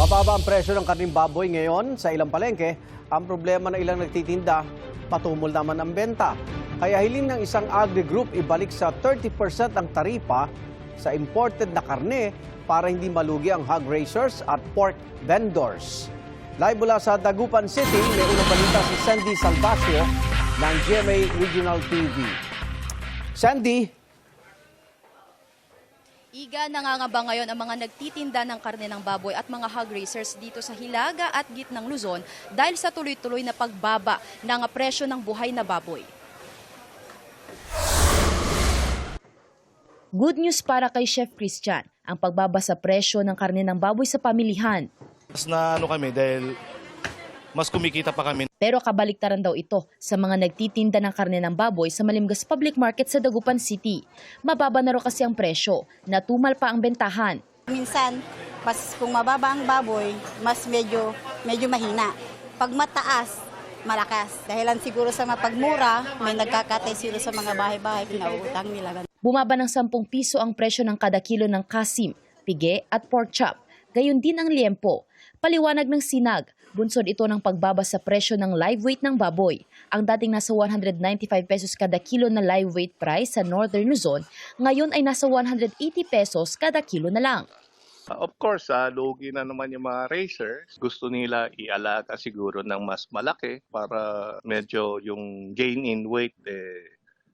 Mababa ang presyo ng karning baboy ngayon sa ilang palengke. Ang problema ng ilang nagtitinda, patumol naman ang benta. Kaya hiling ng isang agri-group ibalik sa 30% ang taripa sa imported na karne para hindi malugi ang hog raisers at pork vendors. Live mula sa Dagupan City, may unang balita si Sandy Salvacio ng GMA Regional TV. Sandy? Iga, nangangamba ngayon ang mga nagtitinda ng karne ng baboy at mga hog raisers dito sa Hilaga at Gitnang Luzon dahil sa tuloy-tuloy na pagbaba ng presyo ng buhay na baboy. Good news para kay Chef Christian, ang pagbaba sa presyo ng karne ng baboy sa pamilihan. Mas na kami dahil mas kumikita pa kami. Pero kabaliktaran daw ito sa mga nagtitinda ng karne ng baboy sa Malimgas Public Market sa Dagupan City. Mababa na raw kasi ang presyo, natumal pa ang bentahan. Minsan, kung mababa ang baboy, mas medyo mahina. Pag mataas, malakas. Dahilan siguro sa mapagmura, may nagkakatay sila sa mga bahay-bahay, pinautang nila. Bumaba ng 10 piso ang presyo ng kada kilo ng kasim, pige at pork chop. Gayon din ang liempo. Paliwanag ng sinag, bunsod ito ng pagbaba sa presyo ng live weight ng baboy. Ang dating nasa 195 pesos kada kilo na live weight price sa Northern Luzon, ngayon ay nasa 180 pesos kada kilo na lang. Of course, lugi na naman yung mga racers. Gusto nila ialaga siguro ng mas malaki para medyo yung gain in weight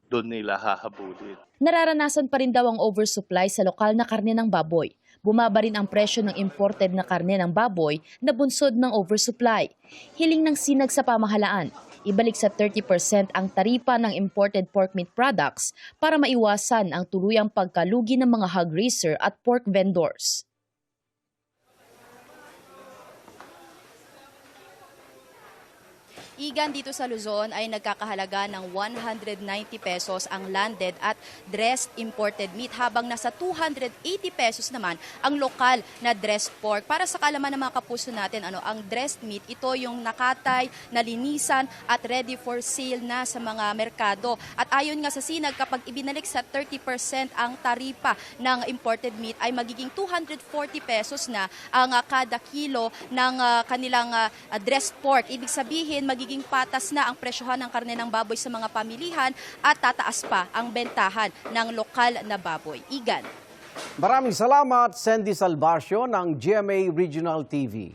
doon nila hahabulin. Nararanasan pa rin daw ang oversupply sa lokal na karne ng baboy. Bumaba rin ang presyo ng imported na karne ng baboy na bunsod ng oversupply. Hiling ng sinag sa pamahalaan, ibalik sa 30% ang taripa ng imported pork meat products para maiwasan ang tuluyang pagkalugi ng mga hog raiser at pork vendors. Igan, dito sa Luzon ay nagkakahalaga ng 190 pesos ang landed at dressed imported meat habang nasa 280 pesos naman ang lokal na dressed pork. Para sa kalaman ng mga kapuso natin, ang dressed meat, ito yung nakatay, nalinisan at ready for sale na sa mga merkado. At ayon nga sa sinag, kapag ibinalik sa 30% ang taripa ng imported meat ay magiging 240 pesos na ang kada kilo ng kanilang dressed pork. Ibig sabihin, magiging patas na ang presyohan ng karne ng baboy sa mga pamilihan at tataas pa ang bentahan ng lokal na baboy. Igan. Maraming salamat, Sandy Salvacio ng GMA Regional TV.